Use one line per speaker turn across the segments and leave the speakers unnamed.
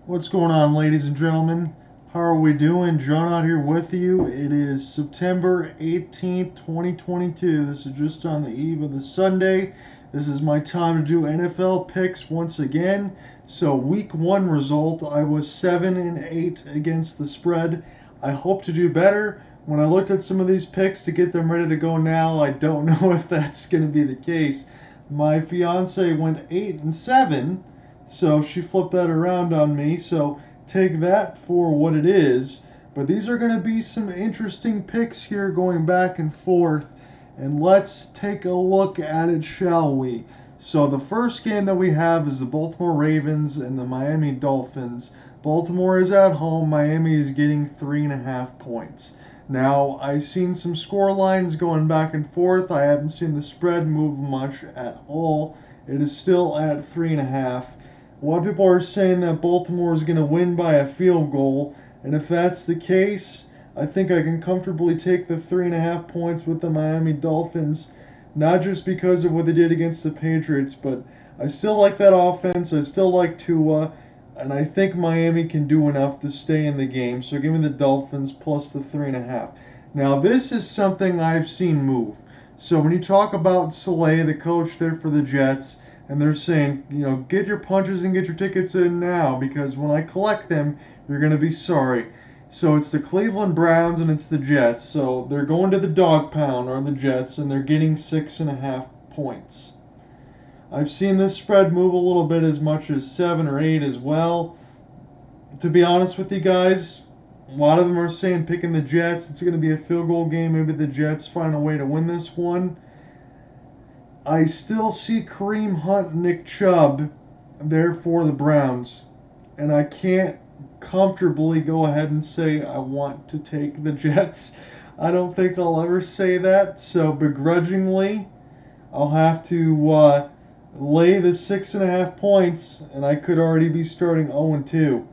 What's going on, ladies and gentlemen? How are we doing? John out here with you. It is September 18th, 2022. This is just on the eve of the Sunday. This is my time to do NFL picks once again. So, week one result, I was 7-8 against the spread. I hope to do better. When I looked at some of these picks to get them ready to go now, I don't know if that's going to be the case. My fiance went 8-7, so she flipped that around on me. So take that for what it is. But these are going to be some interesting picks here going back and forth. And let's take a look at it, shall we? So the first game that we have is the Baltimore Ravens and the Miami Dolphins. Baltimore is at home. Miami is getting 3.5 points. Now, I've seen some score lines going back and forth. I haven't seen the spread move much at all. It is still at 3.5. A lot of people are saying that Baltimore is going to win by a field goal, and if that's the case, I think I can comfortably take the 3.5 points with the Miami Dolphins, not just because of what they did against the Patriots, but I still like that offense. I still like Tua, and I think Miami can do enough to stay in the game. So give me the Dolphins plus the 3.5. Now, this is something I've seen move. So when you talk about Saleh, the coach there for the Jets, and they're saying, get your punches and get your tickets in now because when I collect them, you're going to be sorry. So it's the Cleveland Browns and it's the Jets. So they're going to the dog pound, or the Jets, and they're getting 6.5 points. I've seen this spread move a little bit as much as 7 or 8 as well. To be honest with you guys, a lot of them are saying picking the Jets. It's going to be a field goal game. Maybe the Jets find a way to win this one. I still see Kareem Hunt and Nick Chubb there for the Browns. And I can't comfortably go ahead and say I want to take the Jets. I don't think I'll ever say that. So begrudgingly, I'll have to lay the 6.5 points, and I could already be starting 0-2.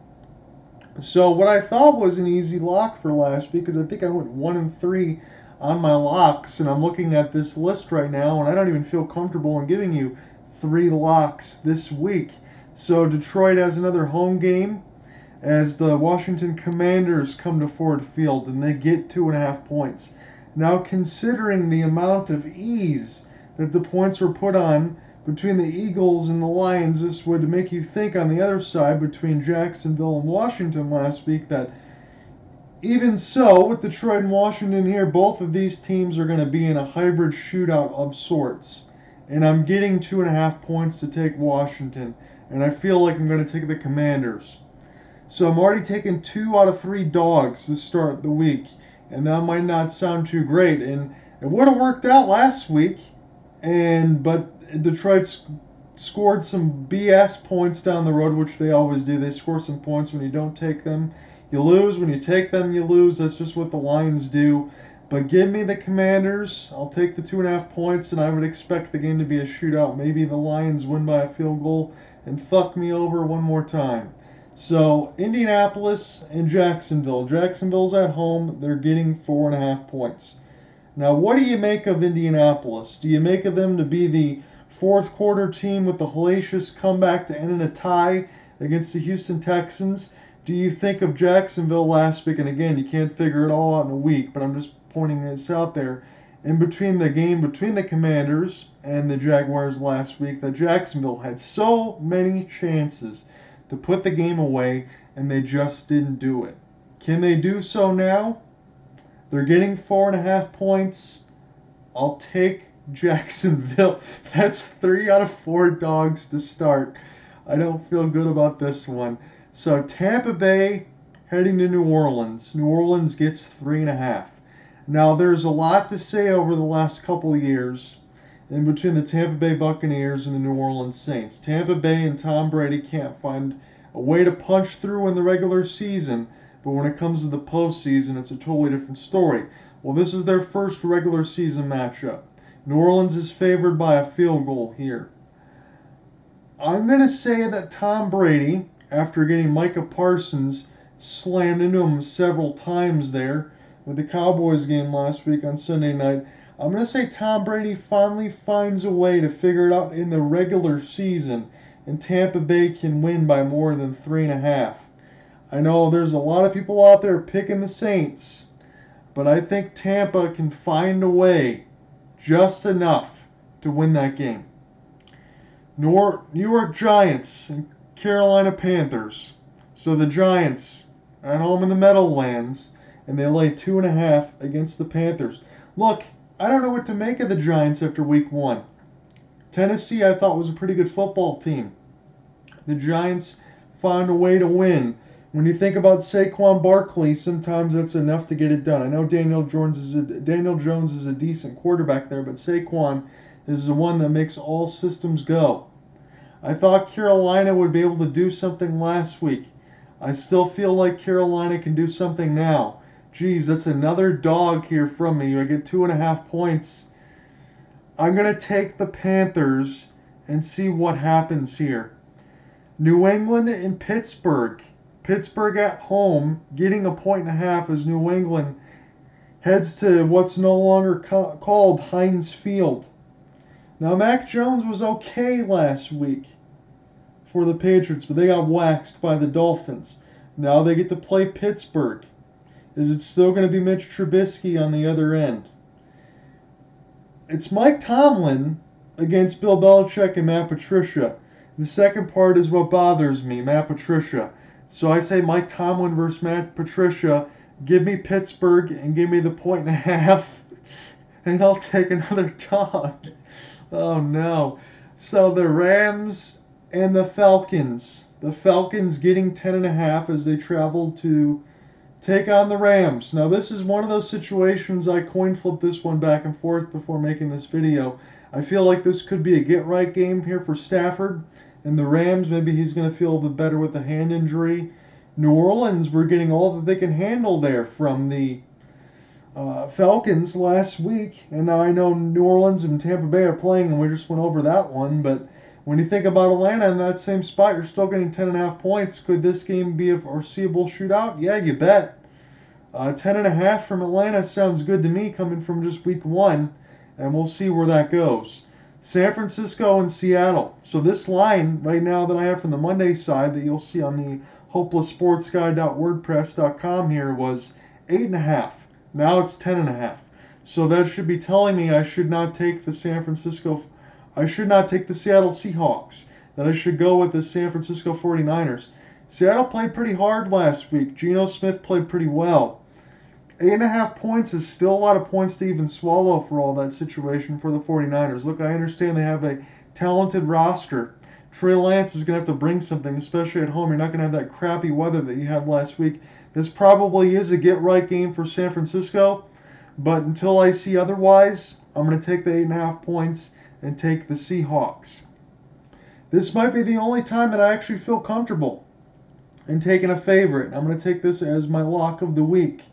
So what I thought was an easy lock for last week, because I think I went 1-3 on my locks, and I'm looking at this list right now, and I don't even feel comfortable in giving you 3 locks this week. So Detroit has another home game as the Washington Commanders come to Ford Field, and they get 2.5 points. Now, considering the amount of ease that the points were put on between the Eagles and the Lions, this would make you think on the other side between Jacksonville and Washington last week that even so, with Detroit and Washington here, both of these teams are going to be in a hybrid shootout of sorts. And I'm getting 2.5 points to take Washington. And I feel like I'm going to take the Commanders. So I'm already taking 2 out of 3 dogs to start the week. And that might not sound too great. And it would have worked out last week. But Detroit scored some BS points down the road, which they always do. They score some points when you don't take them. You lose. When you take them, you lose. That's just what the Lions do. But give me the Commanders. I'll take the 2.5 points, and I would expect the game to be a shootout. Maybe the Lions win by a field goal and fuck me over one more time. So, Indianapolis and Jacksonville. Jacksonville's at home. They're getting 4.5 points. Now, what do you make of Indianapolis? Do you make of them to be the fourth quarter team with the hellacious comeback to end in a tie against the Houston Texans? Do you think of Jacksonville last week? And again, you can't figure it all out in a week, but I'm just pointing this out there. In between the game between the Commanders and the Jaguars last week, that Jacksonville had so many chances to put the game away, and they just didn't do it. Can they do so now? They're getting 4.5 points. I'll take Jacksonville. That's 3 out of 4 dogs to start. I don't feel good about this one. So Tampa Bay heading to New Orleans. New Orleans gets 3.5. Now there's a lot to say over the last couple of years in between the Tampa Bay Buccaneers and the New Orleans Saints. Tampa Bay and Tom Brady can't find a way to punch through in the regular season, but when it comes to the postseason, it's a totally different story. Well, this is their first regular season matchup. New Orleans is favored by a field goal here. I'm going to say that Tom Brady, after getting Micah Parsons slammed into him several times there with the Cowboys game last week on Sunday night, I'm going to say Tom Brady finally finds a way to figure it out in the regular season and Tampa Bay can win by more than 3.5. I know there's a lot of people out there picking the Saints, but I think Tampa can find a way just enough to win that game. New York Giants and Carolina Panthers. So the Giants at home in the Meadowlands, and they lay 2.5 against the Panthers. Look, I don't know what to make of the Giants after week 1. Tennessee, I thought, was a pretty good football team. The Giants found a way to win. When you think about Saquon Barkley, sometimes that's enough to get it done. I know Daniel Jones is a decent quarterback there, but Saquon is the one that makes all systems go. I thought Carolina would be able to do something last week. I still feel like Carolina can do something now. Geez, that's another dog here from me. I get 2.5 points. I'm going to take the Panthers and see what happens here. New England and Pittsburgh. Pittsburgh at home, getting 1.5 as New England heads to what's no longer called Heinz Field. Now, Mac Jones was okay last week for the Patriots, but they got waxed by the Dolphins. Now they get to play Pittsburgh. Is it still going to be Mitch Trubisky on the other end? It's Mike Tomlin against Bill Belichick and Matt Patricia. The second part is what bothers me, Matt Patricia. So I say Mike Tomlin versus Matt Patricia. Give me Pittsburgh and give me the 1.5, and I'll take another dog. Oh no. So the Rams and the Falcons. The Falcons getting 10.5 as they travel to take on the Rams. Now this is one of those situations I coin flipped this one back and forth before making this video. I feel like this could be a get-right game here for Stafford. And the Rams, maybe he's going to feel a bit better with the hand injury. New Orleans, we're getting all that they can handle there from the Falcons last week. And now I know New Orleans and Tampa Bay are playing, and we just went over that one. But when you think about Atlanta in that same spot, you're still getting 10.5 points. Could this game be a foreseeable shootout? Yeah, you bet. 10.5 from Atlanta sounds good to me coming from just week 1. And we'll see where that goes. San Francisco and Seattle. So this line right now that I have from the Monday side that you'll see on the hopelesssportsguy.wordpress.com here was 8.5. Now it's 10.5. So that should be telling me I should not take the Seattle Seahawks. That I should go with the San Francisco 49ers. Seattle played pretty hard last week. Geno Smith played pretty well. 8.5 points is still a lot of points to even swallow for all that situation for the 49ers. Look, I understand they have a talented roster. Trey Lance is going to have to bring something, especially at home. You're not going to have that crappy weather that you had last week. This probably is a get-right game for San Francisco, but until I see otherwise, I'm going to take the 8.5 points and take the Seahawks. This might be the only time that I actually feel comfortable in taking a favorite. I'm going to take this as my lock of the week.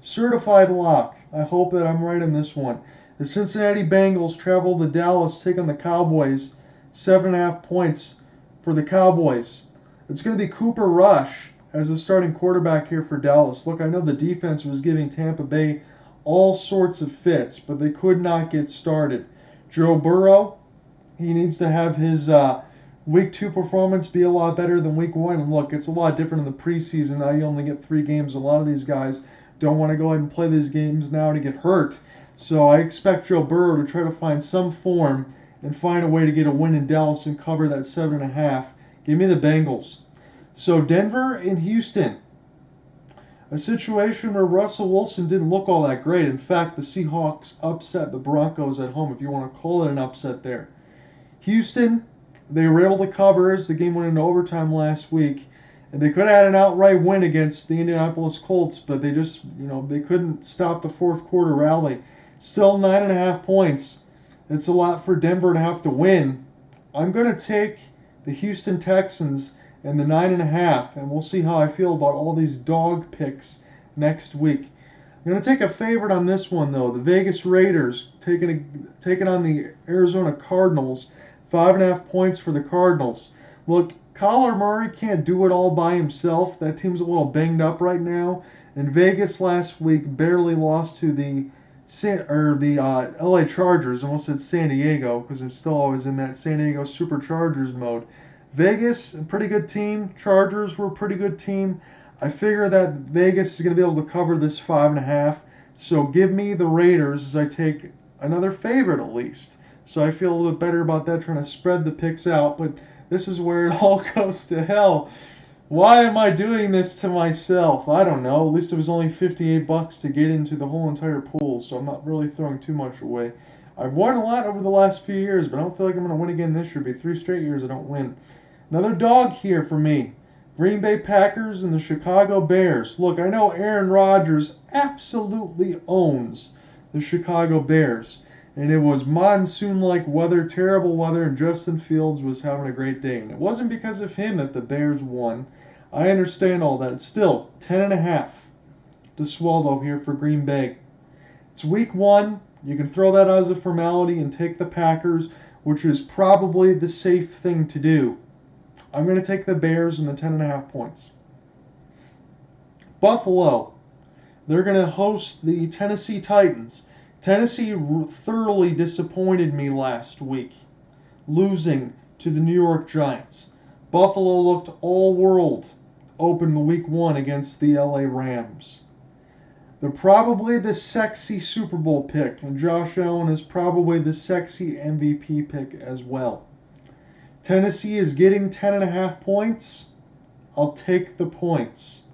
Certified lock. I hope that I'm right on this one. The Cincinnati Bengals travel to Dallas, take on the Cowboys. 7.5 points for the Cowboys. It's going to be Cooper Rush as a starting quarterback here for Dallas. Look, I know the defense was giving Tampa Bay all sorts of fits, but they could not get started. Joe Burrow, he needs to have his Week 2 performance be a lot better than Week 1. And look, it's a lot different in the preseason. Now you only get 3 games. A lot of these guys don't want to go ahead and play these games now to get hurt. So I expect Joe Burrow to try to find some form and find a way to get a win in Dallas and cover that 7.5. Give me the Bengals. So Denver and Houston. A situation where Russell Wilson didn't look all that great. In fact, the Seahawks upset the Broncos at home, if you want to call it an upset there. Houston, they were able to cover as the game went into overtime last week. And they could have had an outright win against the Indianapolis Colts, but they just, they couldn't stop the fourth quarter rally. Still 9.5 points. It's a lot for Denver to have to win. I'm going to take the Houston Texans and the 9.5, and we'll see how I feel about all these dog picks next week. I'm going to take a favorite on this one, though. The Vegas Raiders taking on the Arizona Cardinals. 5.5 points for the Cardinals. Look, Kyler Murray can't do it all by himself. That team's a little banged up right now. And Vegas last week barely lost to the LA Chargers. Almost said San Diego because I'm still always in that San Diego Superchargers mode. Vegas, a pretty good team. Chargers were a pretty good team. I figure that Vegas is going to be able to cover this 5.5. So give me the Raiders as I take another favorite at least. So I feel a little bit better about that, trying to spread the picks out. But this is where it all goes to hell. Why am I doing this to myself? I don't know. At least it was only 58 bucks to get into the whole entire pool, so I'm not really throwing too much away. I've won a lot over the last few years, but I don't feel like I'm going to win again this year. It'll be 3 straight years I don't win. Another dog here for me. Green Bay Packers and the Chicago Bears. Look, I know Aaron Rodgers absolutely owns the Chicago Bears. And it was monsoon-like weather, terrible weather, and Justin Fields was having a great day. And it wasn't because of him that the Bears won. I understand all that. It's still 10.5 to swallow here for Green Bay. It's week 1. You can throw that out as a formality and take the Packers, which is probably the safe thing to do. I'm going to take the Bears and the 10.5 points. Buffalo. They're going to host the Tennessee Titans. Tennessee thoroughly disappointed me last week, losing to the New York Giants. Buffalo looked all world open the week 1 against the LA Rams. They're probably the sexy Super Bowl pick, and Josh Allen is probably the sexy MVP pick as well. Tennessee is getting 10.5 points. I'll take the points.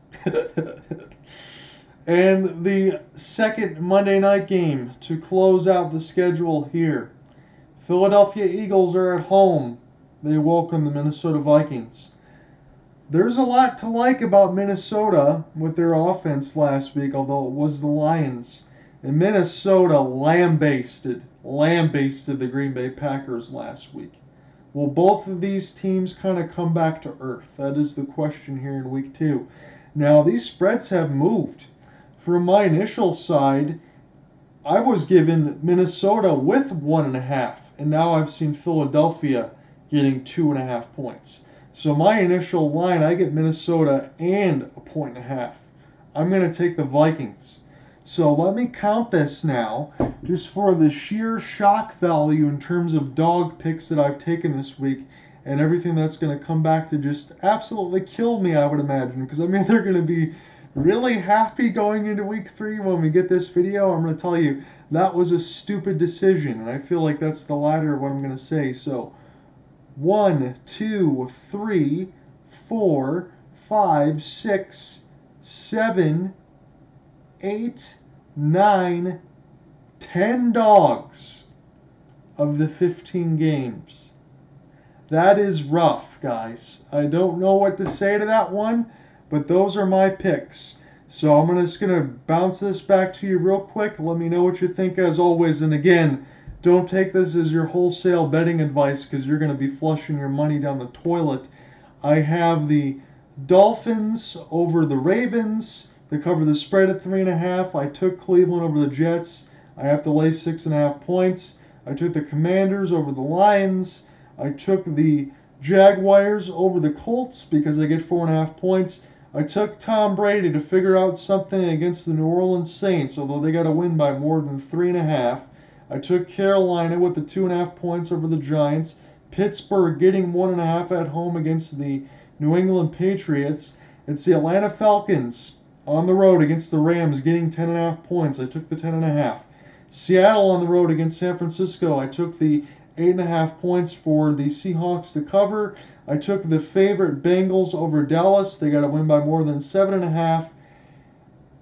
And the second Monday night game to close out the schedule here. Philadelphia Eagles are at home. They welcome the Minnesota Vikings. There's a lot to like about Minnesota with their offense last week, although it was the Lions. And Minnesota lambasted the Green Bay Packers last week. Will both of these teams kind of come back to earth? That is the question here in week 2. Now, these spreads have moved. From my initial side, I was given Minnesota with 1.5, and now I've seen Philadelphia getting 2.5 points. So my initial line, I get Minnesota and 1.5. I'm going to take the Vikings. So let me count this now, just for the sheer shock value in terms of dog picks that I've taken this week, and everything that's going to come back to just absolutely kill me, I would imagine. Because, I mean, they're going to be really happy going into week 3 when we get this video. I'm going to tell you, that was a stupid decision, and I feel like that's the latter of what I'm going to say. So, 1, 2, 3, 4, 5, 6, 7, 8, 9, 10 dogs of the 15 games. That is rough, guys. I don't know what to say to that one, but those are my picks. So I'm just going to bounce this back to you real quick. Let me know what you think as always. And again, don't take this as your wholesale betting advice because you're going to be flushing your money down the toilet. I have the Dolphins over the Ravens. They cover the spread at 3.5. I took Cleveland over the Jets. I have to lay 6.5 points. I took the Commanders over the Lions. I took the Jaguars over the Colts because I get 4.5 points. I took Tom Brady to figure out something against the New Orleans Saints, although they got to win by more than 3.5. I took Carolina with the 2.5 points over the Giants. Pittsburgh getting 1.5 at home against the New England Patriots. It's the Atlanta Falcons on the road against the Rams getting 10.5 points. I took the 10.5. Seattle on the road against San Francisco. I took the 8.5 points for the Seahawks to cover. I took the favorite Bengals over Dallas. They got to win by more than 7.5.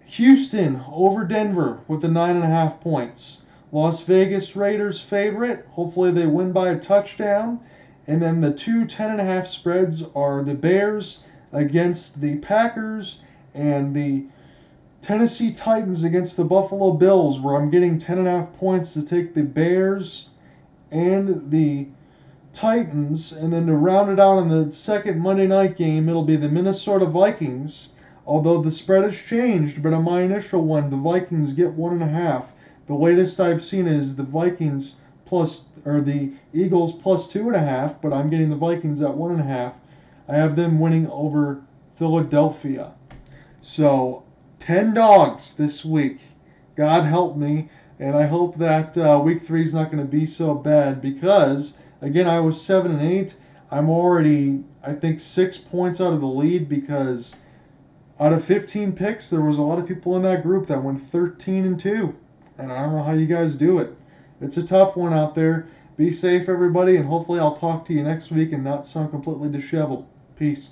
Houston over Denver with the 9.5 points. Las Vegas Raiders favorite. Hopefully they win by a touchdown. And then the two 10.5 spreads are the Bears against the Packers and the Tennessee Titans against the Buffalo Bills, where I'm getting 10.5 points to take the Bears and the Titans. And then to round it out on the second Monday night game, it'll be the Minnesota Vikings. Although the spread has changed, but on my initial one, the Vikings get 1.5. The latest I've seen is the Vikings the Eagles plus 2.5, but I'm getting the Vikings at 1.5. I have them winning over Philadelphia. So 10 dogs this week. God help me, and I hope that week 3 is not going to be so bad because again I was 7-8. I'm already, I think, 6 points out of the lead because out of 15 picks, there was a lot of people in that group that went 13-2. And I don't know how you guys do it. It's a tough one out there. Be safe, everybody, and hopefully I'll talk to you next week and not sound completely disheveled. Peace.